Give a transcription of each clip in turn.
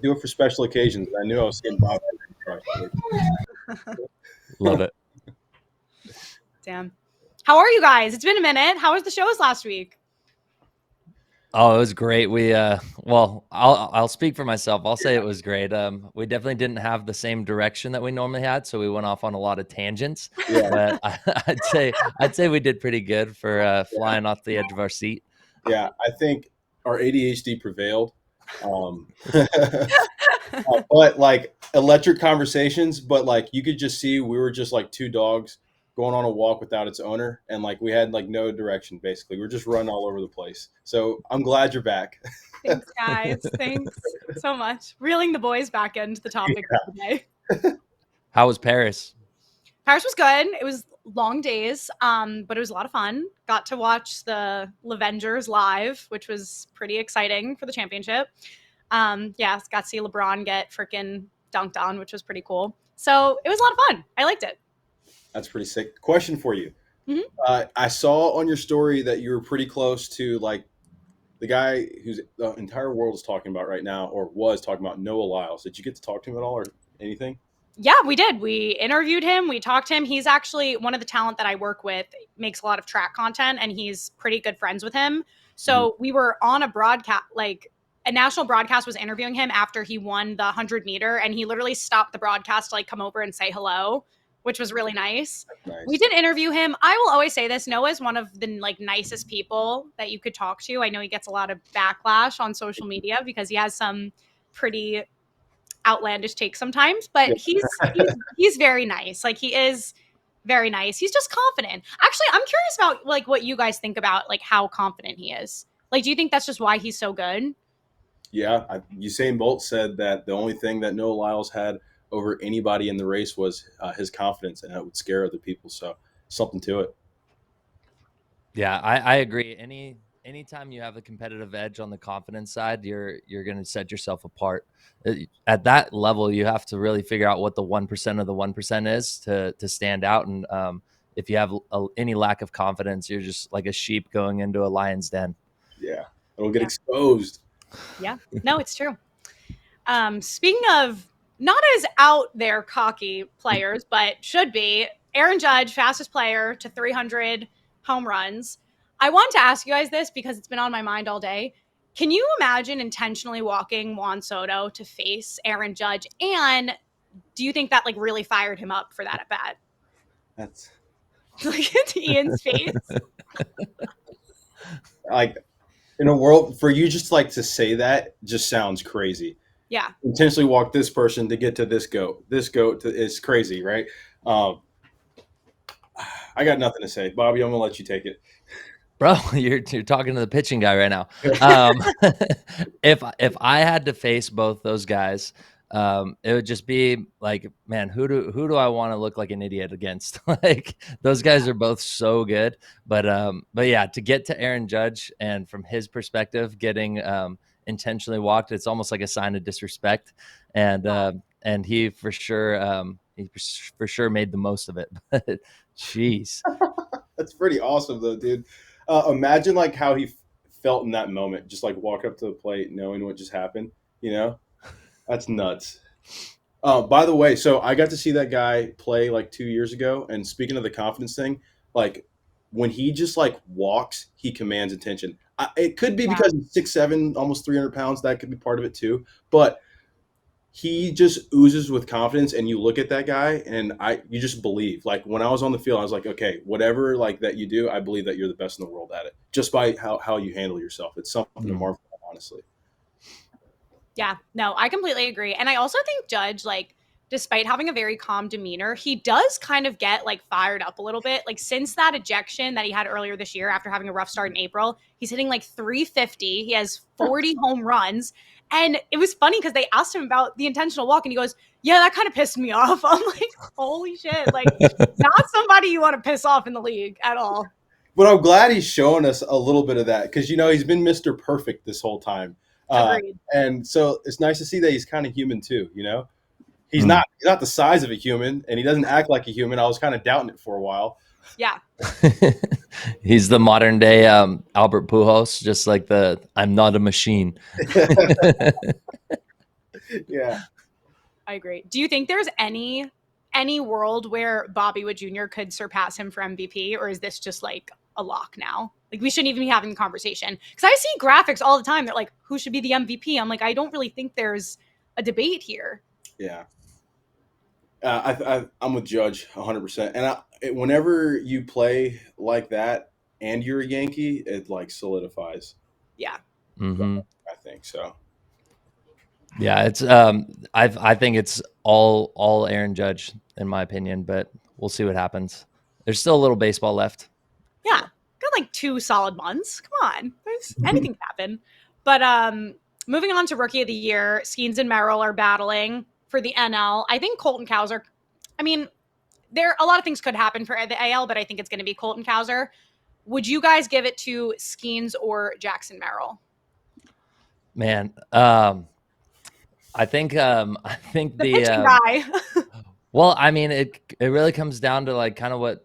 do it for special occasions. I knew I was seeing Bob. Love it. Damn. How are you guys? It's been a minute. How was the shows last week? Oh, it was great. We well, I'll speak for myself. I'll say it was great. We definitely didn't have the same direction that we normally had, so we went off on a lot of tangents. Yeah. But I'd say we did pretty good for flying off the edge of our seat. Yeah, I think our ADHD prevailed. But like electric conversations, but like you could just see we were just like two dogs going on a walk without its owner, and like we had like no direction. Basically, we're just running all over the place. So I'm glad you're back. Thanks, guys. Thanks so much. Reeling the boys back into the topic of the day. How was Paris? Paris was good. It was long days, but it was a lot of fun. Got to watch the Lavengers live, which was pretty exciting for the championship. Yeah, got to see LeBron get freaking dunked on, which was pretty cool. So it was a lot of fun. I liked it. That's pretty sick. Question for you. Mhm. I saw on your story that you were pretty close to like the guy who's the entire world is talking about right now, or was talking about, Noah Lyles. Did you get to talk to him at all or anything? Yeah, we did. We interviewed him. We talked to him. He's actually one of the talent that I work with, makes a lot of track content, and he's pretty good friends with him. So we were on a broadcast, like a national broadcast was interviewing him after he won the 100-meter, and he literally stopped the broadcast to like come over and say hello, which was really nice. Nice. We did interview him. I will always say this, Noah is one of the like nicest people that you could talk to. I know he gets a lot of backlash on social media because he has some pretty outlandish takes sometimes, but he's very nice. Like he is very nice. He's just confident. Actually, I'm curious about like what you guys think about like how confident he is. Like, do you think that's just why he's so good? Yeah, Usain Bolt said that the only thing that Noah Lyles had over anybody in the race was his confidence, and that would scare other people. So something to it. Yeah, I agree. Anytime you have a competitive edge on the confidence side, you're going to set yourself apart. At that level, you have to really figure out what the 1% of the 1% is to stand out. And if you have any lack of confidence, you're just like a sheep going into a lion's den. Yeah, it'll get exposed. Yeah, no, it's true. Speaking of not as out there cocky players, but should be, Aaron Judge, fastest player to 300 home runs. I want to ask you guys this because it's been on my mind all day. Can you imagine intentionally walking Juan Soto to face Aaron Judge? And do you think that like really fired him up for that at bat? That's Look at Ian's face. like in a world for you just like to say that just sounds crazy. Yeah. Intentionally walk this person to get to this goat. This goat is crazy, right? I got nothing to say. Bobby, I'm going to let you take it. Bro, you're talking to the pitching guy right now. If I had to face both those guys, it would just be like, man, who do I want to look like an idiot against? Like those guys are both so good, but yeah, to get to Aaron Judge and from his perspective, getting intentionally walked, it's almost like a sign of disrespect, and he for sure made the most of it. But jeez, That's pretty awesome though, dude. Imagine like how he felt in that moment, just like walking up to the plate, knowing what just happened. You know, that's nuts. By the way, so I got to see that guy play like 2 years ago. And speaking of the confidence thing, like when he just like walks, he commands attention. It could be because he's 6'7", almost 300 pounds. That could be part of it too. But he just oozes with confidence, and you look at that guy and you just believe. Like when I was on the field, I was like, okay, whatever like that you do, I believe that you're the best in the world at it, just by how you handle yourself. It's something to marvel at, honestly. Yeah, no, I completely agree. And I also think Judge, like, despite having a very calm demeanor, he does kind of get like fired up a little bit. Like since that ejection that he had earlier this year after having a rough start in April, he's hitting like 350. He has 40 home runs. And it was funny because they asked him about the intentional walk and he goes, yeah, that kind of pissed me off. I'm like, holy shit. Like not somebody you want to piss off in the league at all. But I'm glad he's showing us a little bit of that because, you know, he's been Mr. Perfect this whole time. And so it's nice to see that he's kind of human too, you know? He's not the size of a human, and he doesn't act like a human. I was kind of doubting it for a while. Yeah. He's the modern day Albert Pujols, just like I'm not a machine. Yeah. I agree. Do you think there's any world where Bobby Wood Jr. could surpass him for MVP, or is this just like a lock now? Like, we shouldn't even be having the conversation, because I see graphics all the time that like, who should be the MVP. I'm like, I don't really think there's a debate here. Yeah. I'm with Judge 100%. And whenever you play like that and you're a Yankee, it like solidifies. Yeah. Mm-hmm. I think so. Yeah, it's I think it's all Aaron Judge in my opinion, but we'll see what happens. There's still a little baseball left. Yeah. Got like 2 solid months. Come on. There's anything can happen. But moving on to rookie of the year, Skenes and Merrill are battling for the NL. I think Colton Cowser, I mean, there a lot of things could happen for the AL, but I think it's going to be Colton Cowser. Would you guys give it to Skenes or Jackson Merrill? Man, I think The the pitching guy. well, I mean, it really comes down to like kind of what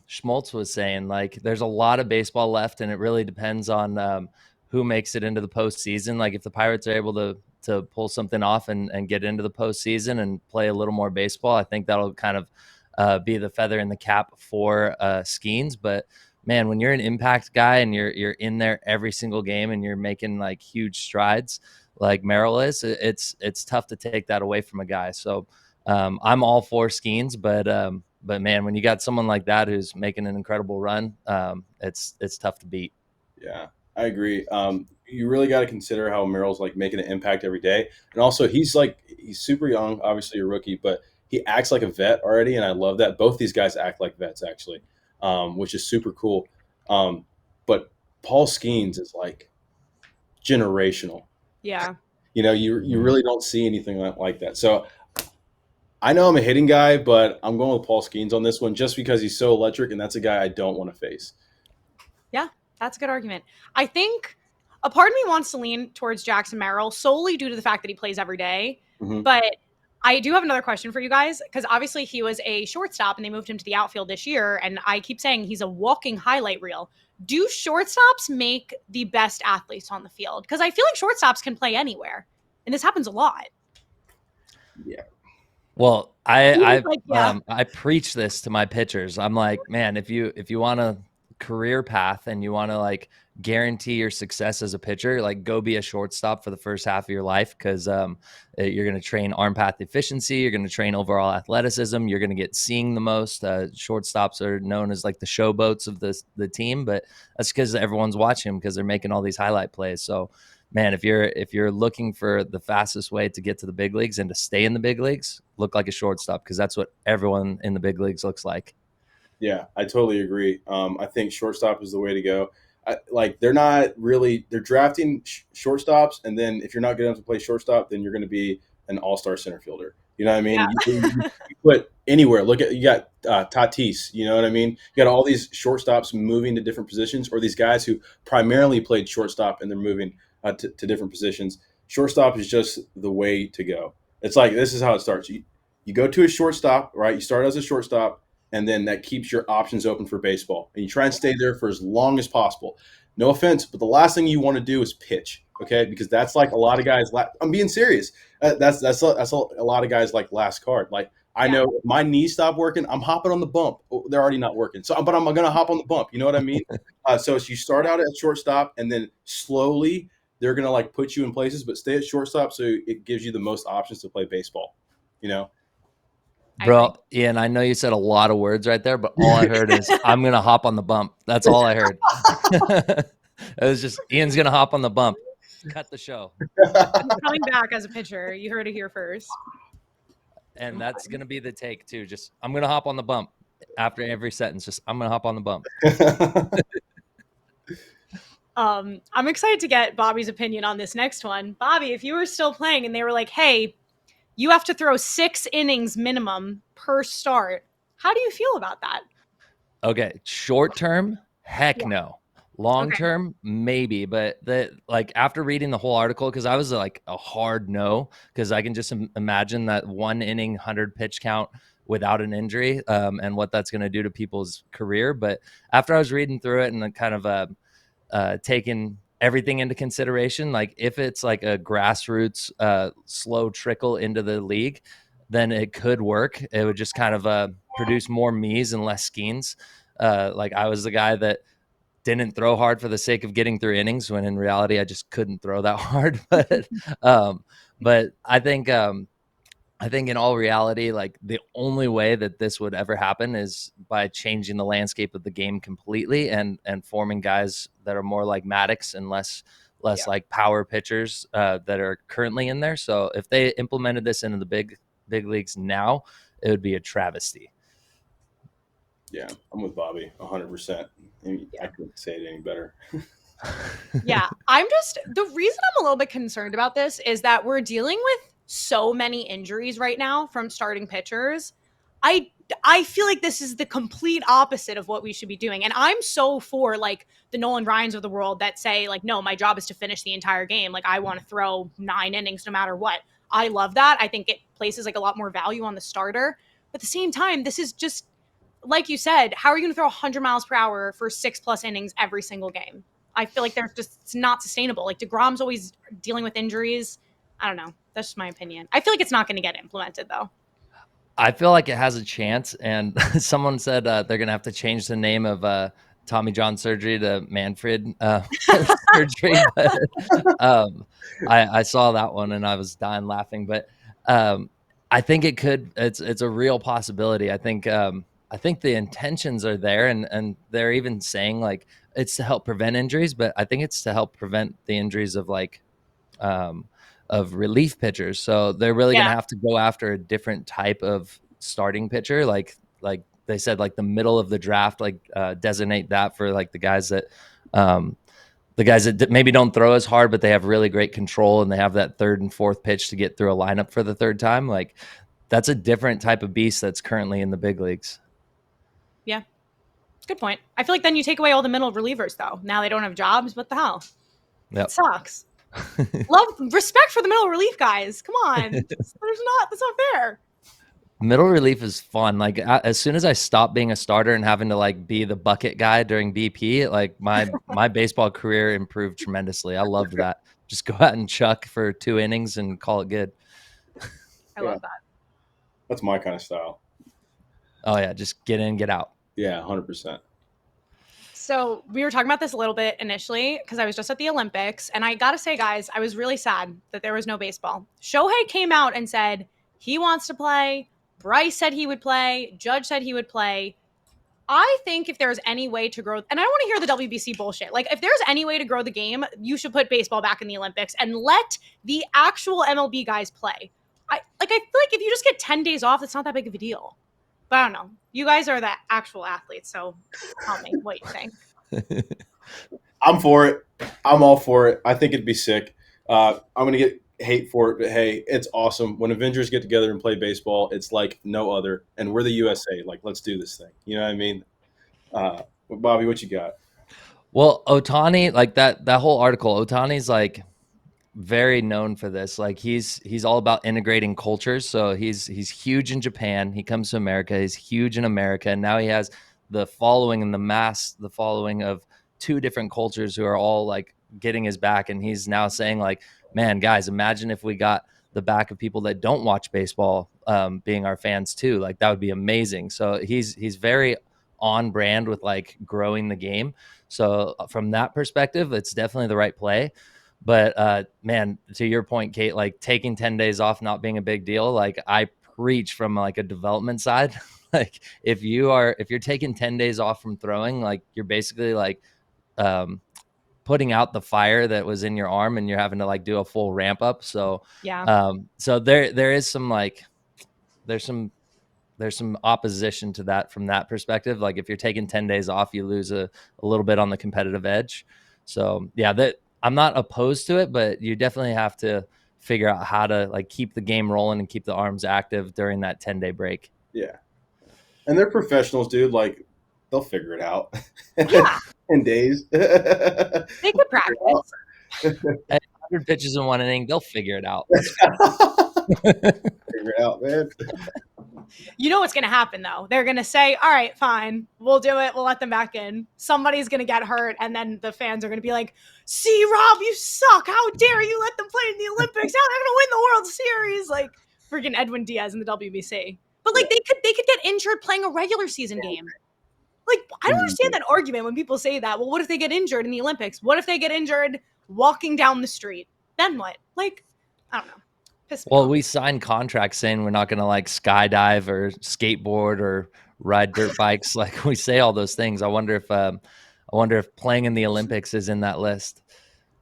Schmaltz was saying. Like, there's a lot of baseball left, and it really depends on who makes it into the postseason. Like, if the Pirates are able to pull something off and get into the postseason and play a little more baseball, I think that'll kind of be the feather in the cap for Skenes. But man, when you're an impact guy and you're in there every single game and you're making like huge strides like Merrill is, it's tough to take that away from a guy. So. I'm all for Skenes, but man, when you got someone like that who's making an incredible run, it's tough to beat. Yeah, I agree. You really got to consider how Merrill's like making an impact every day, and also he's super young, obviously a rookie, but he acts like a vet already, and I love that. Both these guys act like vets actually, which is super cool. But Paul Skenes is like generational. Yeah. You know, you really don't see anything like that. So I know I'm a hitting guy, but I'm going with Paul Skenes on this one just because he's so electric, and that's a guy I don't want to face. Yeah, that's a good argument. I think a part of me wants to lean towards Jackson Merrill solely due to the fact that he plays every day. Hmm. But I do have another question for you guys, because obviously he was a shortstop and they moved him to the outfield this year. And I keep saying he's a walking highlight reel. Do shortstops make the best athletes on the field? Because I feel like shortstops can play anywhere. And this happens a lot. Yeah. Well, Like, yeah. I preach this to my pitchers. I'm like, man, if you want a career path and you want to like guarantee your success as a pitcher, like go be a shortstop for the first half of your life, because you're going to train arm path efficiency, you're going to train overall athleticism, you're going to get seeing the most. Shortstops are known as like the showboats of the team, but that's because everyone's watching them because they're making all these highlight plays. So man, if you're looking for the fastest way to get to the big leagues and to stay in the big leagues, look like a shortstop, because that's what everyone in the big leagues looks like. Yeah, I totally agree. I think shortstop is the way to go. Like they're drafting shortstops, and then if you're not good enough to play shortstop, then you're going to be an all-star center fielder. You know what I mean? Yeah. You put anywhere. Look at you got Tatis. You know what I mean? You got all these shortstops moving to different positions, or these guys who primarily played shortstop and they're moving to different positions. Shortstop is just the way to go. It's like this is how it starts. You go to a shortstop, right? You start as a shortstop, and then that keeps your options open for baseball. And you try and stay there for as long as possible. No offense, but the last thing you want to do is pitch, okay? Because that's like a lot of guys. I'm being serious. That's a lot of guys like last card. Like I Yeah. know if my knees stop working, I'm hopping on the bump. Oh, they're already not working, so but I'm gonna hop on the bump. You know what I mean? So you start out at shortstop, and then slowly they're gonna like put you in places, but stay at shortstop so it gives you the most options to play baseball. You know? I agree. Bro, Ian, I know you said a lot of words right there, but all I heard is I'm gonna hop on the bump. That's all I heard. It was just Ian's gonna hop on the bump. Cut the show. He's coming back as a pitcher. You heard it here first. And that's gonna be the take too. Just I'm gonna hop on the bump after every sentence. Just I'm gonna hop on the bump. I'm excited to get Bobby's opinion on this next one. Bobby, if you were still playing and they were like, hey, you have to throw 6 innings minimum per start, how do you feel about that? Okay, short term, heck Yeah. no. Long Okay. term, maybe, but like after reading the whole article, because I was like a hard no, because I can just imagine that 1 inning, 100 pitch count without an injury, and what that's going to do to people's career. But after I was reading through it and then kind of taking everything into consideration, like if it's like a grassroots slow trickle into the league, then it could work. It would just kind of produce more me's and less Skenes. Like I was the guy that didn't throw hard for the sake of getting through innings, when in reality I just couldn't throw that hard. But I think in all reality, like the only way that this would ever happen is by changing the landscape of the game completely, and forming guys that are more like Maddox and less like power pitchers that are currently in there. So if they implemented this into the big leagues now, it would be a travesty. Yeah, I'm with Bobby 100%. I couldn't say it any better. Yeah, the reason I'm a little bit concerned about this is that we're dealing with so many injuries right now from starting pitchers. I feel like this is the complete opposite of what we should be doing. And I'm so for like the Nolan Ryans of the world that say like, no, my job is to finish the entire game. Like I want to throw 9 innings no matter what. I love that. I think it places like a lot more value on the starter. But at the same time, this is just, like you said, how are you going to throw 100 miles per hour for 6+ innings every single game? I feel like it's not sustainable. Like DeGrom's always dealing with injuries. I don't know. That's just my opinion. I feel like it's not going to get implemented though. I feel like it has a chance, and someone said they're going to have to change the name of Tommy John surgery to Manfred surgery. But I saw that one and I was dying laughing. But I think it could. It's a real possibility. I think the intentions are there, and they're even saying like it's to help prevent injuries, but I think it's to help prevent the injuries of like of relief pitchers. So they're really going to have to go after a different type of starting pitcher. Like they said, like the middle of the draft, like designate that for like the guys that maybe don't throw as hard, but they have really great control and they have that third and fourth pitch to get through a lineup for the third time. Like that's a different type of beast that's currently in the big leagues. Yeah. Good point. I feel like then you take away all the middle relievers though. Now they don't have jobs. What the hell? Yep. It sucks. Respect for the middle relief guys. Come on. That's not fair. Middle relief is fun. Like as soon as I stopped being a starter and having to like be the bucket guy during BP, like my baseball career improved tremendously. I loved that. Just go out and chuck for 2 innings and call it good. I love that. That's my kind of style. Oh yeah, just get in, get out. Yeah, 100%. So we were talking about this a little bit initially because I was just at the Olympics, and I gotta say, guys, I was really sad that there was no baseball. Shohei came out and said he wants to play. Bryce said he would play. Judge said he would play. I think if there's any way to grow, and I don't want to hear the WBC bullshit. Like if there's any way to grow the game, you should put baseball back in the Olympics and let the actual MLB guys play. I feel like if you just get 10 days off, it's not that big of a deal. But I don't know. You guys are the actual athletes, so tell me what you think. I'm for it. I'm all for it. I think it'd be sick. I'm going to get hate for it, but hey, it's awesome. When Avengers get together and play baseball, it's like no other. And we're the USA. Like, let's do this thing. You know what I mean? Bobby, what you got? Well, Ohtani, like that whole article, Ohtani's like very known for this. Like he's all about integrating cultures. So he's huge in Japan. He comes to America. He's huge in America, and now he has the following and the following of 2 different cultures who are all like getting his back. And he's now saying like, man, guys, imagine if we got the back of people that don't watch baseball being our fans too. Like that would be amazing. So he's very on brand with like growing the game. So from that perspective, it's definitely the right play. But man, to your point, Kate, like taking 10 days off not being a big deal. Like I preach from like a development side. Like if you're taking 10 days off from throwing, like you're basically like putting out the fire that was in your arm, and you're having to like do a full ramp up. So so there is some like there's some opposition to that from that perspective. Like if you're taking 10 days off, you lose a little bit on the competitive edge. So yeah, that I'm not opposed to it, but you definitely have to figure out how to like keep the game rolling and keep the arms active during that 10-day break. Yeah. And they're professionals, dude. Like they'll figure it out. Yeah. In days. They could practice. 100 pitches in 1 inning, they'll figure it out. Figure it out, man. You know what's going to happen, though. They're going to say, all right, fine, we'll do it. We'll let them back in. Somebody's going to get hurt, and then the fans are going to be like, see, Rob, you suck. How dare you let them play in the Olympics? Now they're going to win the World Series. Like freaking Edwin Diaz in the WBC. But like they could get injured playing a regular season game. Like, I don't understand that argument when people say that. Well, what if they get injured in the Olympics? What if they get injured walking down the street? Then what? Like, I don't know. Well, we signed contracts saying we're not going to like skydive or skateboard or ride dirt bikes. Like we say all those things. I wonder if playing in the Olympics is in that list.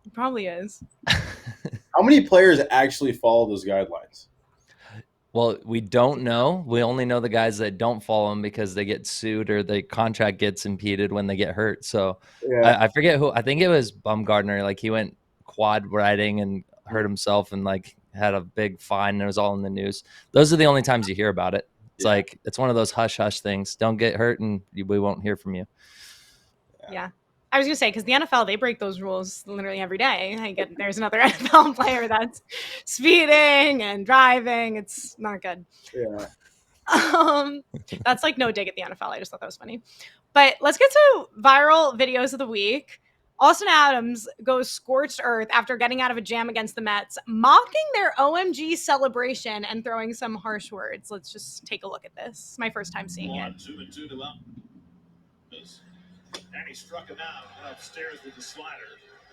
It probably is. How many players actually follow those guidelines? Well, we don't know. We only know the guys that don't follow them because they get sued or the contract gets impeded when they get hurt. So Yeah. I forget who. I think it was Bumgardner. Like he went quad riding and hurt himself and like had a big fine and it was all in the news. Those are the only times you hear about it. It's like it's one of those hush hush things. Don't get hurt and we won't hear from you. Yeah. I was going to say, because the NFL, they break those rules literally every day. There's another NFL player that's speeding and driving. It's not good. Yeah. That's like no dig at the NFL. I just thought that was funny. But let's get to viral videos of the week. Austin Adams goes scorched earth after getting out of a jam against the Mets, mocking their OMG celebration and throwing some harsh words. Let's just take a look at this. It's my first time seeing it. 2-2 to up. And he struck him out upstairs with the slider.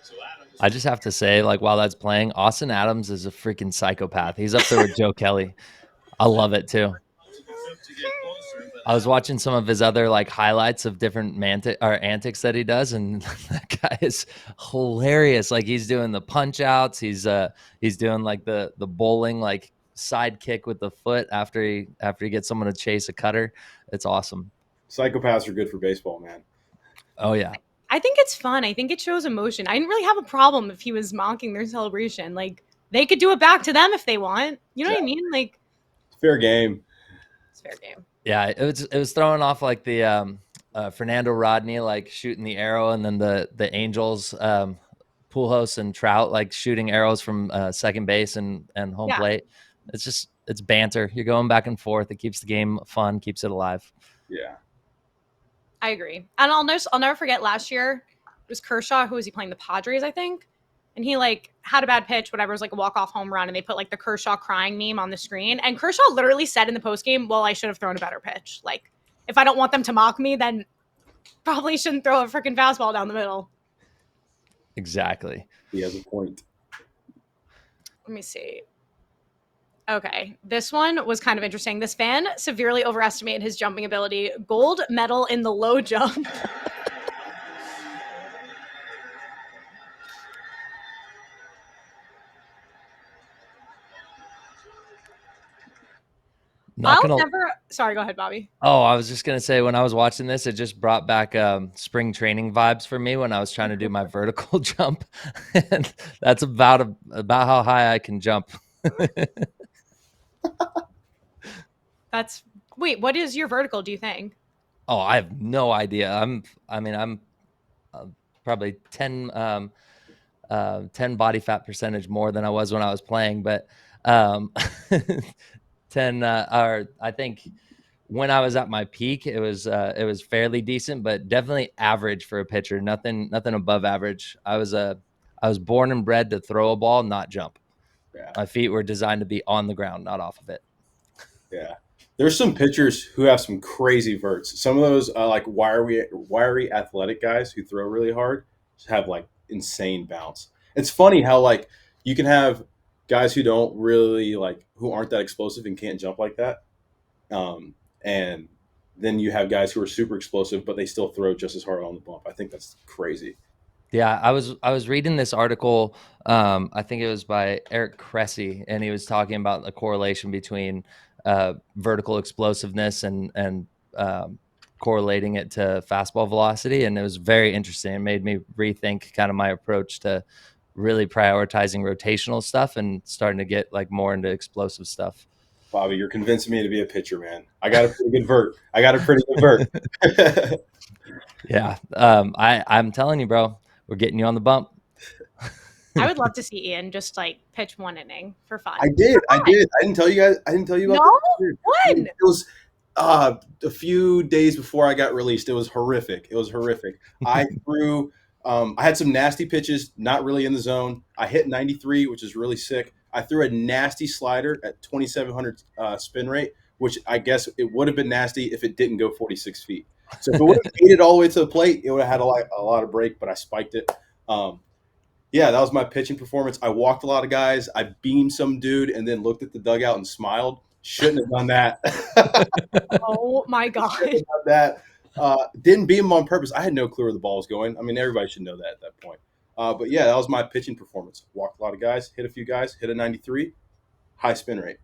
So Adams. I just have to say, like, while that's playing, Austin Adams is a freaking psychopath. He's up there with Joe Kelly. I love it too. I was watching some of his other like highlights of different antics that he does, and that guy is hilarious. Like he's doing the punch outs. He's doing like the bowling like side kick with the foot after he gets someone to chase a cutter. It's awesome. Psychopaths are good for baseball, man. Oh yeah. I think it's fun. I think it shows emotion. I didn't really have a problem if he was mocking their celebration. Like they could do it back to them if they want. You know what I mean? Like fair game. It's fair game. Yeah, it was throwing off like the Fernando Rodney like shooting the arrow, and then the Angels Pujols and Trout like shooting arrows from second base and home plate. It's banter. You're going back and forth. It keeps the game fun, keeps it alive. Yeah. I agree. And I'll never forget last year, it was Kershaw. Who was he playing? The Padres, I think. And he like had a bad pitch, whatever. It was like a walk-off home run. And they put like the Kershaw crying meme on the screen. And Kershaw literally said in the postgame, well, I should have thrown a better pitch. Like if I don't want them to mock me, then probably shouldn't throw a freaking fastball down the middle. Exactly. He has a point. Let me see. Okay, this one was kind of interesting. This fan severely overestimated his jumping ability. Gold medal in the low jump. Sorry, go ahead, Bobby. Oh, I was just going to say, when I was watching this, it just brought back spring training vibes for me when I was trying to do my vertical jump. And that's about how high I can jump. Wait, what is your vertical, do you think? Oh, I have no idea. I'm probably 10 body fat percentage more than I was when I was playing, but 10 or I think when I was at my peak, it was fairly decent, but definitely average for a pitcher. Nothing above average. I was born and bred to throw a ball, not jump. Yeah. My feet were designed to be on the ground, not off of it. Yeah. There's some pitchers who have some crazy verts. Some of those like wiry athletic guys who throw really hard have like insane bounce. It's funny how like you can have guys who don't really like who aren't that explosive and can't jump like that. And then you have guys who are super explosive, but they still throw just as hard on the bump. I think that's crazy. Yeah, I was reading this article. I think it was by Eric Cressy, and he was talking about the correlation between vertical explosiveness and correlating it to fastball velocity, and it was very interesting. It made me rethink kind of my approach to really prioritizing rotational stuff and starting to get like more into explosive stuff. Bobby, you're convincing me to be a pitcher, man. I got a pretty good vert. Yeah, I'm telling you, bro, we're getting you on the bump. I would love to see Ian just like pitch one inning for fun. I did. I didn't tell you guys. I didn't tell you about No? this. When? It was a few days before I got released. It was horrific. I threw. I had some nasty pitches, not really in the zone. I hit 93, which is really sick. I threw a nasty slider at 2,700 spin rate, which I guess it would have been nasty if it didn't go 46 feet. So if it would have made it all the way to the plate, it would have had a lot of break, but I spiked it. Yeah, that was my pitching performance. I walked a lot of guys. I beamed some dude and then looked at the dugout and smiled. Shouldn't have done that. Oh my gosh. Shouldn't have done that. Didn't beam him on purpose. I had no clue where the ball was going. I mean, everybody should know that at that point. But yeah, that was my pitching performance. Walked a lot of guys, hit a few guys, hit a 93, high spin rate.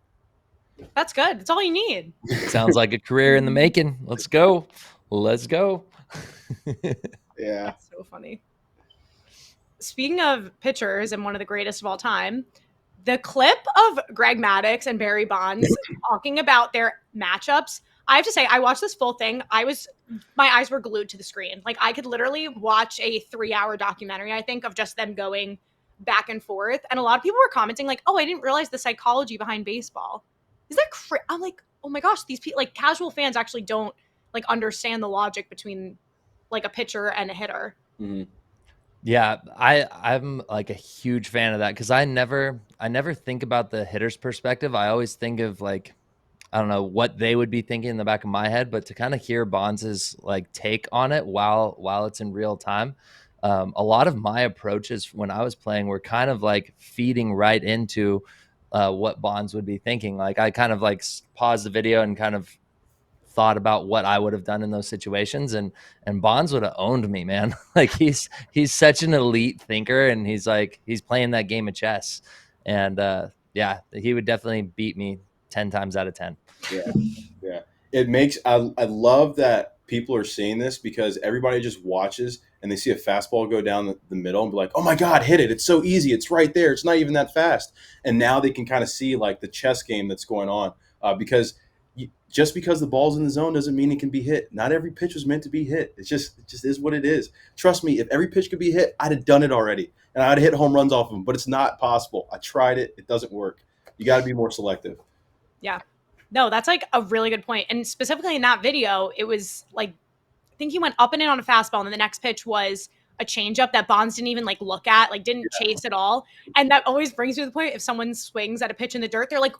That's good. That's all you need. Sounds like a career in the making. Let's go. Yeah. That's so funny. Speaking of pitchers and one of the greatest of all time, the clip of Greg Maddux and Barry Bonds talking about their matchups, I have to say, I watched this full thing. My eyes were glued to the screen. Like I could literally watch a 3-hour documentary, I think, of just them going back and forth. And a lot of people were commenting like, oh, I didn't realize the psychology behind baseball. Is that I'm like, oh my gosh, these people, like casual fans actually don't like understand the logic between like a pitcher and a hitter. Mm-hmm. Yeah, I'm like a huge fan of that because I never think about the hitter's perspective. I always think of like, I don't know what they would be thinking in the back of my head, but to kind of hear Bonds's like take on it while it's in real time. A lot of my approaches when I was playing were kind of like feeding right into what Bonds would be thinking. Like I kind of like paused the video and kind of thought about what I would have done in those situations, and Bonds would have owned me, man. Like he's such an elite thinker, and he's playing that game of chess, and yeah, he would definitely beat me 10 times out of 10. Yeah. It makes I love that people are seeing this because everybody just watches and they see a fastball go down the middle and be like, oh my God, hit it. It's so easy. It's right there. It's not even that fast. And now they can kind of see like the chess game that's going on because just because the ball's in the zone doesn't mean it can be hit. Not every pitch was meant to be hit. It just is what it is. Trust me, if every pitch could be hit, I'd have done it already. And I'd have hit home runs off of them, but it's not possible. I tried it. It doesn't work. You got to be more selective. Yeah. No, that's like a really good point. And specifically in that video, it was like, I think he went up and in on a fastball, and then the next pitch was a changeup that Bonds didn't even like look at, like didn't chase at all. And that always brings me to the point, if someone swings at a pitch in the dirt, they're like,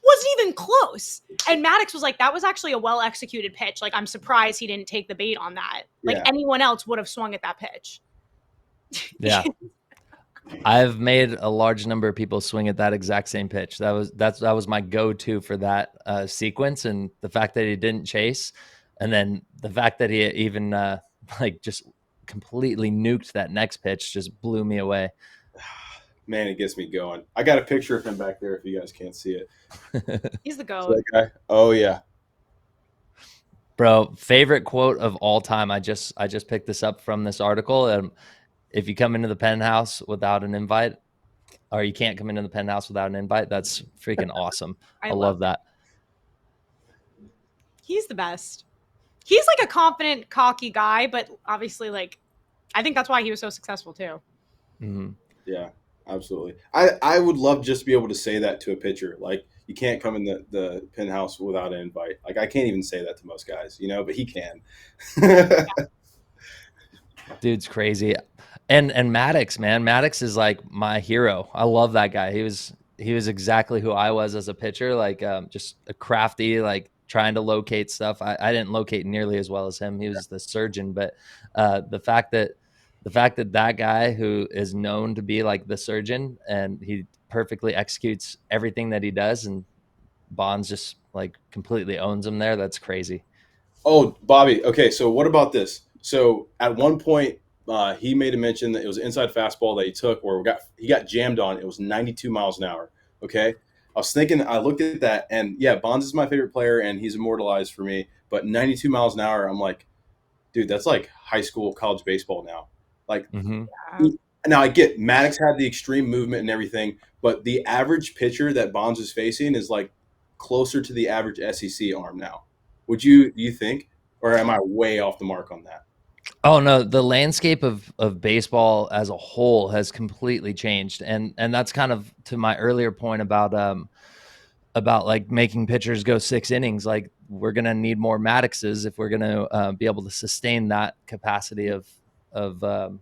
wasn't even close. And Maddux was like, that was actually a well executed pitch. Like, I'm surprised he didn't take the bait on that. Like anyone else would have swung at that pitch. Yeah. I've made a large number of people swing at that exact same pitch. That was my go-to for that sequence, and the fact that he didn't chase, and then the fact that he even like just completely nuked that next pitch just blew me away. Man, it gets me going. I got a picture of him back there if you guys can't see it. He's the GOAT. That guy? Oh yeah. Bro, favorite quote of all time. I just picked this up from this article. If you come into the penthouse without an invite, or you can't come into the penthouse without an invite, that's freaking awesome. I love that. He's the best. He's like a confident, cocky guy, but obviously, like, I think that's why he was so successful too. Mm-hmm. Yeah, absolutely. I would love just to be able to say that to a pitcher. Like, you can't come in the penthouse without an invite. Like, I can't even say that to most guys, but he can. Dude's crazy. And Maddux, man, Maddux is like my hero. I love that guy. He was exactly who I was as a pitcher, like just a crafty, like trying to locate stuff. I didn't locate nearly as well as him. He was the surgeon, but the fact that guy who is known to be like the surgeon, and he perfectly executes everything that he does, and Bonds just like completely owns him there. That's crazy. Oh, Bobby. Okay, so what about this? So at one point, he made a mention that it was an inside fastball that he took where he got jammed on. It was 92 miles an hour. Okay. I was thinking, I looked at that, and yeah, Bonds is my favorite player and he's immortalized for me, but 92 miles an hour, I'm like, dude, that's like high school, college baseball now. Like, now I get Maddux had the extreme movement and everything, but the average pitcher that Bonds is facing is like closer to the average SEC arm now. Do you think, or am I way off the mark on that? Oh no, the landscape of baseball as a whole has completely changed, and that's kind of to my earlier point about like making pitchers go 6 innings. Like we're gonna need more Maddoxes if we're gonna be able to sustain that capacity of um,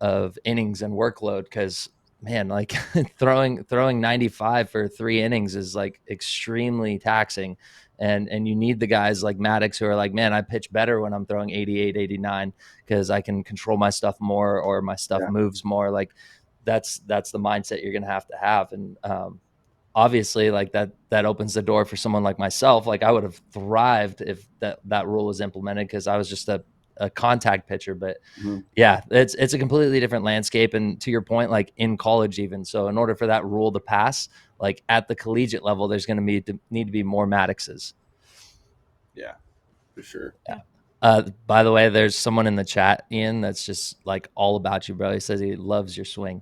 of innings and workload. Because man, like throwing 95 for 3 innings is like extremely taxing. And you need the guys like Maddox who are like, man, I pitch better when I'm throwing 88, 89 because I can control my stuff more or my stuff Yeah. moves more. Like that's the mindset you're gonna have to have. And obviously like that opens the door for someone like myself. Like I would have thrived if that rule was implemented because I was just a contact pitcher. But yeah, it's a completely different landscape. And to your point, like in college even, so in order for that rule to pass, like at the collegiate level, there's going to need to be more Maddoxes. Yeah, for sure. By the way, there's someone in the chat, Ian, that's just like all about you, bro. He says he loves your swing.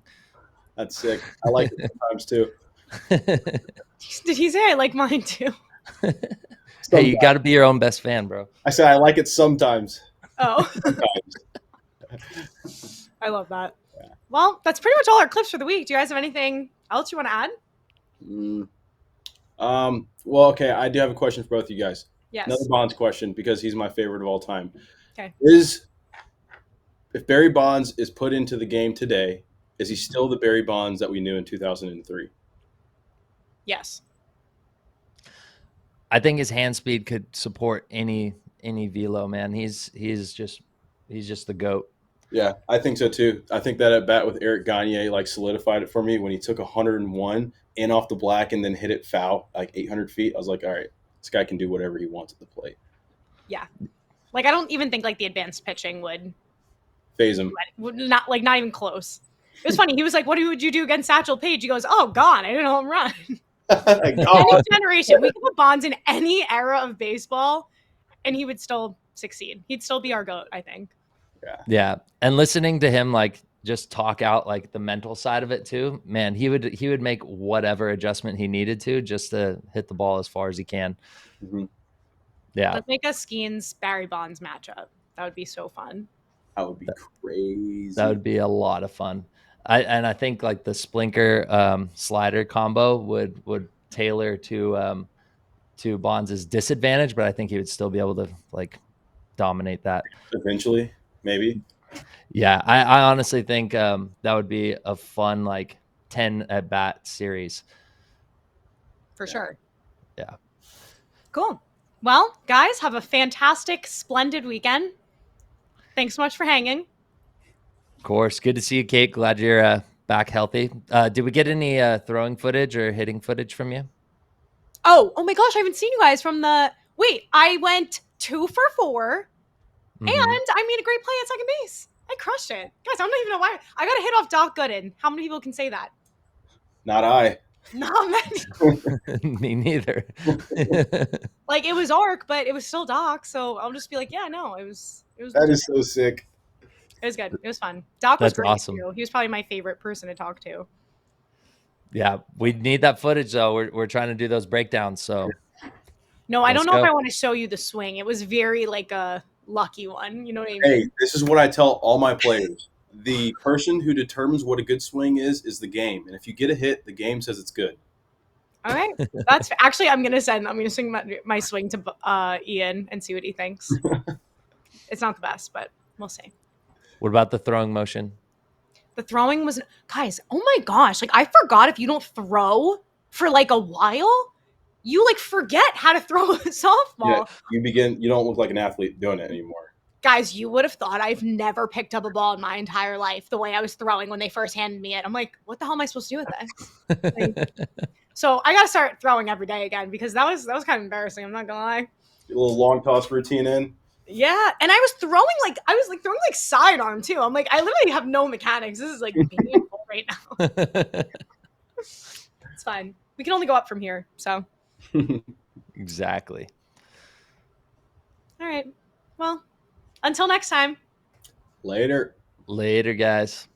That's sick. I like it sometimes too. Did he say I like mine too? Hey, Sometimes. you got to be your own best fan, bro. I said I like it sometimes. Oh, I love that. Yeah. Well, that's pretty much all our clips for the week. Do you guys have anything else you want to add? Well, okay, I do have a question for both of you guys. Yes. Another Bonds question because he's my favorite of all time. Okay. If Barry Bonds is put into the game today, is he still the Barry Bonds that we knew in 2003? Yes. I think his hand speed could support any velo, man. He's just the GOAT. Yeah, I think so too. I think that at bat with Eric Gagne like solidified it for me when he took 101 in off the black and then hit it foul like 800 feet. I was like, all right, this guy can do whatever he wants at the plate. Yeah. Like I don't even think like the advanced pitching would phase him. Not even close. It was funny. He was like, "What would you do against Satchel Paige?" He goes, "Oh, gone. I didn't home run." Any generation, we could put Bonds in any era of baseball, and he would still succeed. He'd still be our GOAT, I think. Yeah. And listening to him like just talk out like the mental side of it too, man, he would make whatever adjustment he needed to just to hit the ball as far as he can. Mm-hmm. Yeah. Let's make a Skenes Barry Bonds matchup. That would be so fun. That would be crazy. That would be a lot of fun. I think like the Splinker slider combo would tailor to Bonds' disadvantage, but I think he would still be able to like dominate that eventually, maybe. Yeah, I honestly think that would be a fun like 10 at bat series. For sure. Yeah. Cool. Well, guys, have a fantastic, splendid weekend. Thanks so much for hanging. Of course. Good to see you, Kate. Glad you're back healthy. Did we get any throwing footage or hitting footage from you? Oh my gosh, I haven't seen you guys from the... Wait, I went 2 for 4, and I made a great play at second base. I crushed it. Guys, I don't even know why. I got a hit off Doc Gooden. How many people can say that? Not I. Not many. Me neither. Like, it was arc, but it was still Doc, so I'll just be like, yeah, no, it was That is so sick. It was good. It was fun. Doc was great, awesome. too. He was probably my favorite person to talk to. Yeah, we need that footage, though. We're trying to do those breakdowns, so... No, I don't know if I want to show you the swing. It was very, like, a lucky one. You know what I mean? Hey, this is what I tell all my players. The person who determines what a good swing is the game. And if you get a hit, the game says it's good. All right. That's actually, I'm going to swing my swing to Ian and see what he thinks. It's not the best, but we'll see. What about the throwing motion? The throwing was, guys, oh my gosh. Like, I forgot if you don't throw for like a while, you like forget how to throw a softball. Yeah, you don't look like an athlete doing it anymore. Guys, you would have thought I've never picked up a ball in my entire life the way I was throwing when they first handed me it. I'm like, what the hell am I supposed to do with this? Like, so I got to start throwing every day again because that was kind of embarrassing. I'm not going to lie. A little long toss routine in. Yeah, and I was throwing like sidearm too. I'm like, I literally have no mechanics. This is like painful right now. It's fine. We can only go up from here. So exactly. All right. Well, until next time. Later, guys.